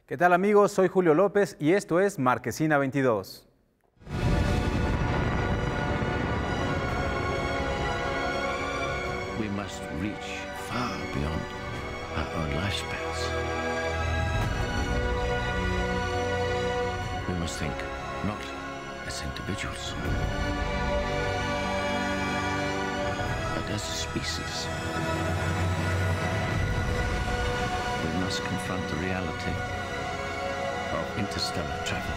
¿Qué tal amigos? Soy Julio López y esto es Marquesina 22. We must reach far beyond our own lifespans. We must think not as individuals, but as a species. We must confront the reality of interstellar travel.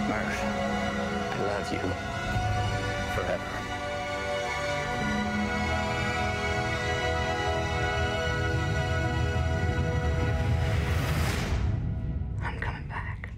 Murph, I love you forever. I'm coming back.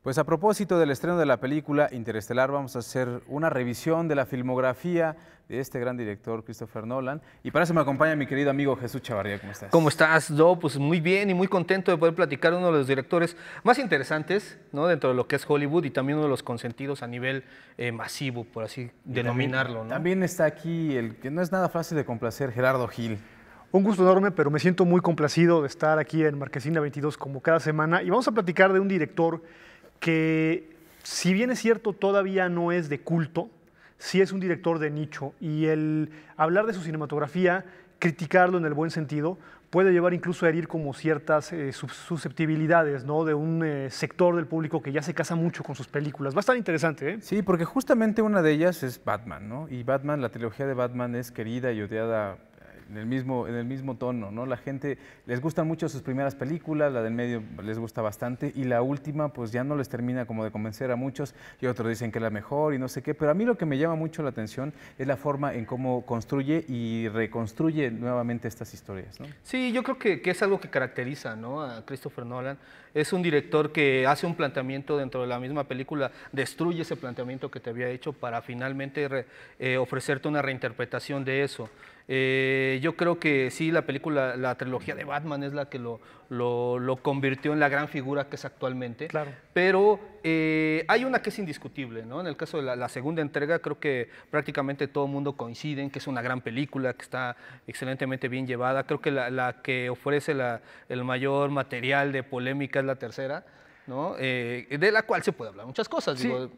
Pues a propósito del estreno de la película Interestelar, vamos a hacer una revisión de la filmografía de este gran director, Christopher Nolan. Y para eso me acompaña mi querido amigo Jesús Chavarría. ¿Cómo estás? ¿Cómo estás, Do? Pues muy bien y muy contento de poder platicar uno de los directores más interesantes, ¿no?, dentro de lo que es Hollywood y también uno de los consentidos a nivel masivo, por así denominarlo, ¿no? También está aquí el que no es nada fácil de complacer, Gerardo Gil. Un gusto enorme, pero me siento muy complacido de estar aquí en Marquesina 22 como cada semana. Y vamos a platicar de un director que, si bien es cierto, todavía no es de culto, sí es un director de nicho. Y el hablar de su cinematografía, criticarlo en el buen sentido, puede llevar incluso a herir como ciertas susceptibilidades, ¿no?, de un sector del público que ya se casa mucho con sus películas. Va a estar interesante, ¿eh? Sí, porque justamente una de ellas es Batman, ¿no? Y Batman, la trilogía de Batman es querida y odiada en el mismo tono, ¿no? La gente les gustan mucho sus primeras películas, la del medio les gusta bastante y la última pues ya no les termina como de convencer a muchos y otros dicen que es la mejor y no sé qué, pero a mí lo que me llama mucho la atención es la forma en cómo construye y reconstruye nuevamente estas historias, ¿no? Sí, yo creo que es algo que caracteriza, ¿no?, a Christopher Nolan. Es un director que hace un planteamiento dentro de la misma película, destruye ese planteamiento que te había hecho para finalmente ofrecerte una reinterpretación de eso. Yo creo que sí, la película, la trilogía de Batman es la que lo convirtió en la gran figura que es actualmente. Claro. Pero hay una que es indiscutible, ¿no? En el caso de la segunda entrega, creo que prácticamente todo el mundo coincide en que es una gran película, que está excelentemente bien llevada. Creo que la que ofrece el mayor material de polémica es la tercera, ¿no? De la cual se puede hablar muchas cosas. Sí. Digo,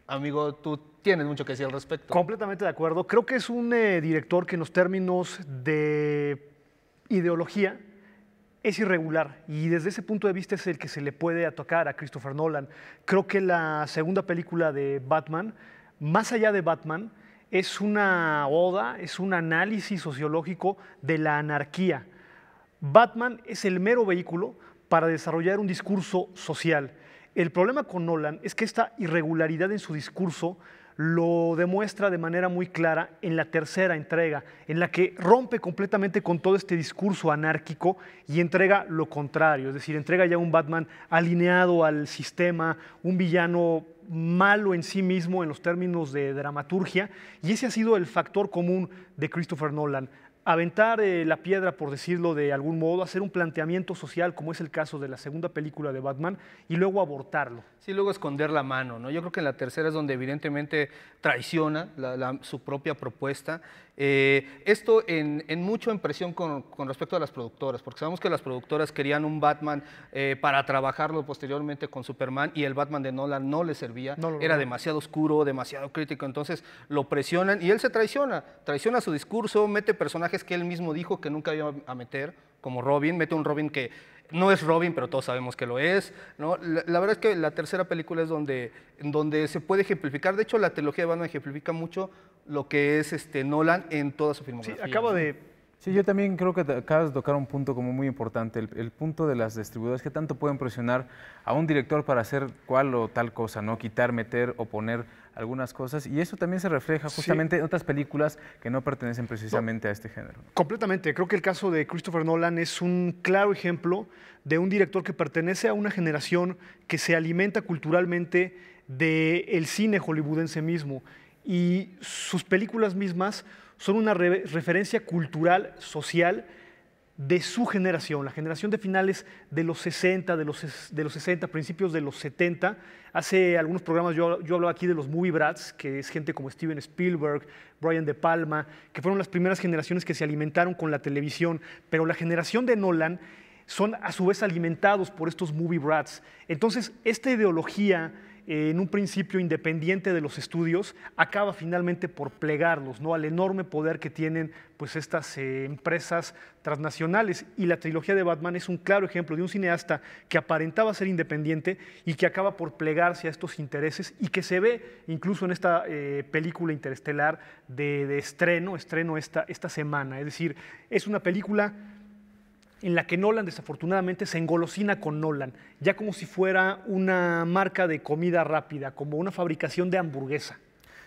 amigo, tú tienes mucho que decir al respecto. Completamente de acuerdo. Creo que es un director que en los términos de ideología es irregular y desde ese punto de vista es el que se le puede atacar a Christopher Nolan. Creo que la segunda película de Batman, más allá de Batman, es una oda, es un análisis sociológico de la anarquía. Batman es el mero vehículo para desarrollar un discurso social. El problema con Nolan es que esta irregularidad en su discurso lo demuestra de manera muy clara en la tercera entrega, en la que rompe completamente con todo este discurso anárquico y entrega lo contrario, es decir, entrega ya un Batman alineado al sistema, un villano malo en sí mismo en los términos de dramaturgia, y ese ha sido el factor común de Christopher Nolan. Aventar la piedra, por decirlo de algún modo, hacer un planteamiento social, como es el caso de la segunda película de Batman, y luego abortarlo. Sí, luego esconder la mano, ¿no? Yo creo que en la tercera es donde evidentemente traiciona su propia propuesta. Esto en mucho en presión con respecto a las productoras, porque sabemos que las productoras querían un Batman para trabajarlo posteriormente con Superman y el Batman de Nolan no le servía, era demasiado oscuro, demasiado crítico, entonces lo presionan y él se traiciona su discurso, mete personajes que él mismo dijo que nunca iba a meter, como Robin, mete un Robin que no es Robin, pero todos sabemos que lo es, ¿no? La verdad es que la tercera película es donde se puede ejemplificar. De hecho, la trilogía de Batman ejemplifica mucho lo que es Nolan en toda su filmografía. Sí, acabo de... Sí, yo también creo que acabas de tocar un punto como muy importante, el punto de las distribuidoras, que tanto pueden presionar a un director para hacer cual o tal cosa, ¿no? Quitar, meter o poner algunas cosas, y eso también se refleja justamente en otras películas que no pertenecen precisamente a este género. Completamente. Creo que el caso de Christopher Nolan es un claro ejemplo de un director que pertenece a una generación que se alimenta culturalmente del cine hollywoodense mismo, y sus películas mismas son una referencia cultural, social, de su generación, la generación de finales de los 60, de los 60, principios de los 70. Hace algunos programas yo hablaba aquí de los movie brats, que es gente como Steven Spielberg, Brian De Palma, que fueron las primeras generaciones que se alimentaron con la televisión, pero la generación de Nolan son a su vez alimentados por estos movie brats. Entonces, esta ideología, en un principio independiente de los estudios, acaba finalmente por plegarlos, ¿no?, al enorme poder que tienen pues, estas empresas transnacionales. Y la trilogía de Batman es un claro ejemplo de un cineasta que aparentaba ser independiente y que acaba por plegarse a estos intereses, y que se ve incluso en esta película Interestelar de estreno esta semana. Es decir, es una película en la que Nolan desafortunadamente se engolosina con Nolan, ya como si fuera una marca de comida rápida, como una fabricación de hamburguesa.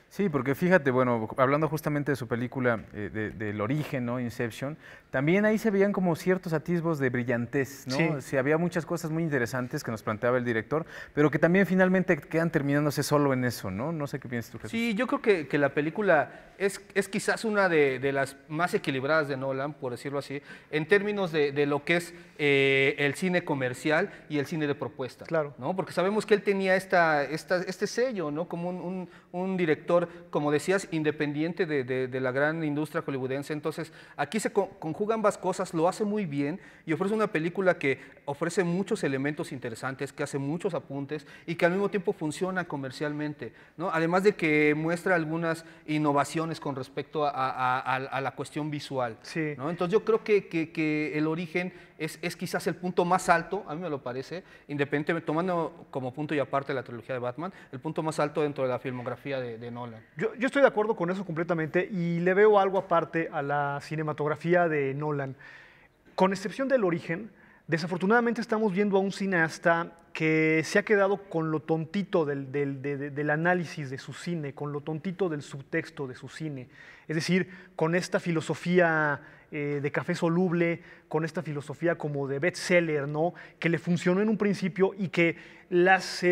Sí, porque fíjate, bueno, hablando justamente de su película del origen, ¿no? Inception, también ahí se veían como ciertos atisbos de brillantez, ¿no? Sí. Sí, había muchas cosas muy interesantes que nos planteaba el director, pero que también finalmente quedan terminándose solo en eso, ¿no? No sé qué piensas tú, Jesús. Sí, yo creo que la película es quizás una de las más equilibradas de Nolan, por decirlo así, en términos de lo que es el cine comercial y el cine de propuesta. Claro. ¿No? Porque sabemos que él tenía este sello, ¿no? Como un director, como decías, independiente de la gran industria hollywoodense. Entonces, aquí se conjugan ambas cosas, lo hace muy bien y ofrece una película que ofrece muchos elementos interesantes, que hace muchos apuntes y que al mismo tiempo funciona comercialmente, ¿no? Además de que muestra algunas innovaciones con respecto a la cuestión visual. Sí. ¿No? Entonces, yo creo que el origen es quizás el punto más alto, a mí me lo parece, independientemente, tomando como punto y aparte la trilogía de Batman, el punto más alto dentro de la filmografía de Nolan. Yo estoy de acuerdo con eso completamente, y le veo algo aparte a la cinematografía de Nolan. Con excepción del origen, desafortunadamente estamos viendo a un cineasta que se ha quedado con lo tontito del análisis de su cine, con lo tontito del subtexto de su cine. Es decir, con esta filosofía de café soluble, con esta filosofía como de bestseller, ¿no?, que le funcionó en un principio y que las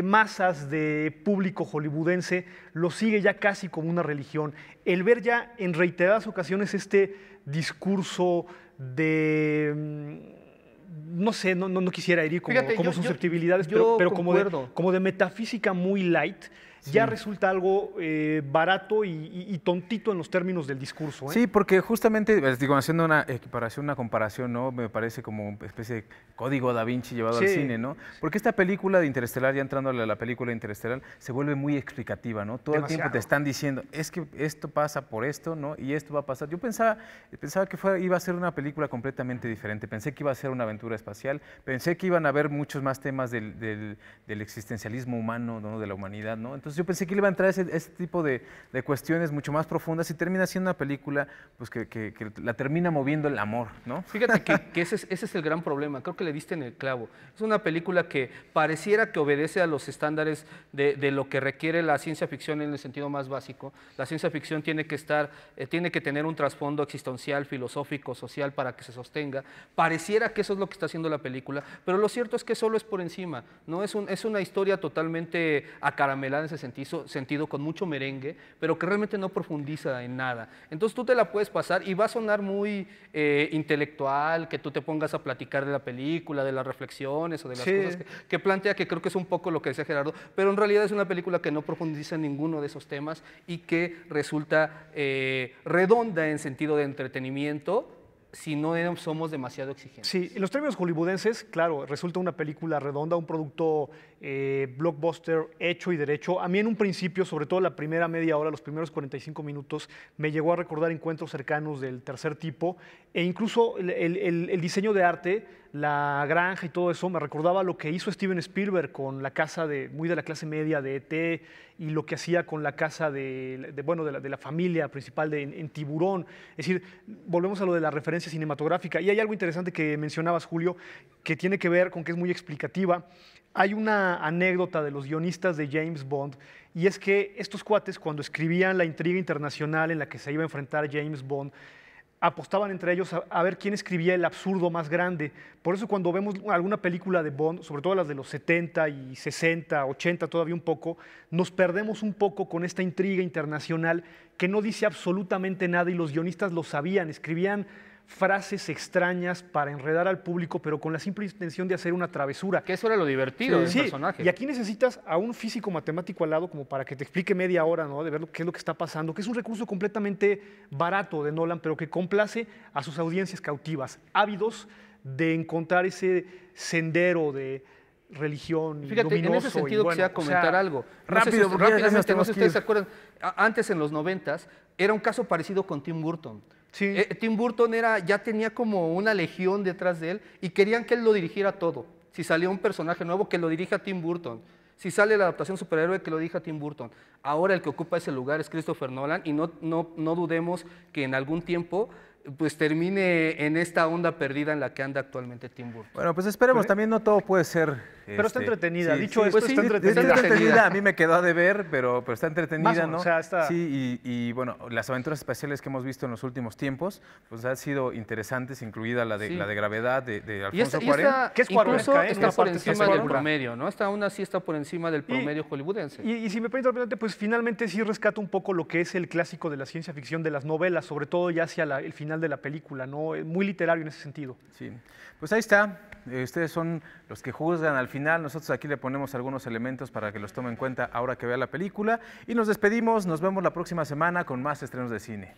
masas de público hollywoodense lo sigue ya casi como una religión. El ver ya en reiteradas ocasiones este discurso de... no sé, no quisiera herir como, Fíjate, como yo susceptibilidades, pero concuerdo. como de metafísica muy light, ya resulta algo barato y tontito en los términos del discurso, ¿eh? Sí, porque justamente, digo, haciendo una equiparación, una comparación, ¿no? Me parece como una especie de código Da Vinci llevado al Sí. cine, ¿no? Porque esta película de Interestelar, ya entrando a la película de Interestelar, se vuelve muy explicativa, ¿no? Todo el tiempo Demasiado. te están diciendo, es que esto pasa por esto, ¿no? Y esto va a pasar. Yo pensaba que iba a ser una película completamente diferente. Pensé que iba a ser una aventura espacial. Pensé que iban a haber muchos más temas del existencialismo humano, ¿no? De la humanidad, ¿no? Entonces yo pensé que le iba a entrar ese tipo de cuestiones mucho más profundas, y termina siendo una película pues, que la termina moviendo el amor, ¿no? Fíjate que ese es el gran problema, creo que le diste en el clavo. Es una película que pareciera que obedece a los estándares de lo que requiere la ciencia ficción en el sentido más básico. La ciencia ficción tiene que tener un trasfondo existencial, filosófico, social para que se sostenga. Pareciera que eso es lo que está haciendo la película, pero lo cierto es que solo es por encima, ¿no? Es una historia totalmente acaramelada en ese sentido, con mucho merengue, pero que realmente no profundiza en nada. Entonces tú te la puedes pasar y va a sonar muy intelectual, que tú te pongas a platicar de la película, de las reflexiones o de las Sí. cosas que plantea, que creo que es un poco lo que decía Gerardo, pero en realidad es una película que no profundiza en ninguno de esos temas y que resulta redonda en sentido de entretenimiento si no somos demasiado exigentes. Sí, en los términos hollywoodenses, claro, resulta una película redonda, un producto blockbuster hecho y derecho. A mí en un principio, sobre todo la primera media hora, los primeros 45 minutos, me llegó a recordar Encuentros cercanos del tercer tipo, e incluso el diseño de arte, la granja y todo eso, me recordaba lo que hizo Steven Spielberg con la casa muy de la clase media de E.T., y lo que hacía con la casa de la familia principal en Tiburón. Es decir, volvemos a lo de la referencia cinematográfica. Y hay algo interesante que mencionabas, Julio, que tiene que ver con que es muy explicativa. Hay una anécdota de los guionistas de James Bond, y es que estos cuates, cuando escribían la intriga internacional en la que se iba a enfrentar James Bond, apostaban entre ellos a ver quién escribía el absurdo más grande. Por eso cuando vemos alguna película de Bond, sobre todo las de los 70 y 60, 80 todavía un poco, nos perdemos un poco con esta intriga internacional que no dice absolutamente nada, y los guionistas lo sabían, escribían frases extrañas para enredar al público, pero con la simple intención de hacer una travesura. Que eso era lo divertido del Sí, personaje. y aquí necesitas a un físico matemático al lado como para que te explique media hora, ¿no? De ver qué es lo que está pasando, que es un recurso completamente barato de Nolan, pero que complace a sus audiencias cautivas, ávidos de encontrar ese sendero de religión Fíjate, en luminoso. ese sentido y bueno, quisiera comentar algo. rápido, porque ya nos rápidamente, no tenemos sé si que ustedes ir. se acuerdan, antes en los 90s era un caso parecido con Tim Burton. Sí. Tim Burton ya tenía como una legión detrás de él y querían que él lo dirigiera todo. Si salía un personaje nuevo, que lo dirija Tim Burton. Si sale la adaptación superhéroe, que lo dirija Tim Burton. Ahora el que ocupa ese lugar es Christopher Nolan y no dudemos que en algún tiempo pues termine en esta onda perdida en la que anda actualmente Tim Burton. Bueno, pues esperemos, también no todo puede ser... Pero está entretenida. Dicho esto, pues sí, está está entretenida. Está entretenida, a mí me quedó a deber, pero está Más entretenida, o menos, ¿no? o sea, está- Sí, y bueno, las aventuras espaciales que hemos visto en los últimos tiempos, pues han sido interesantes, incluida la de, Sí. la de Gravedad de Y Alfonso esta, Cuarón. ¿Qué es Cuarón? incluso Cae en está una por parte encima segura. del promedio, ¿no? Aún así está por encima del promedio hollywoodense. Y si me permite rápidamente, pues finalmente sí rescata un poco lo que es el clásico de la ciencia ficción, de las novelas, sobre todo ya hacia el final de la película, ¿no? Muy literario en ese sentido. Sí, pues ahí está. Ustedes son los que juzgan al final. Nosotros aquí le ponemos algunos elementos para que los tomen en cuenta ahora que vea la película. Y nos despedimos. Nos vemos la próxima semana con más estrenos de cine.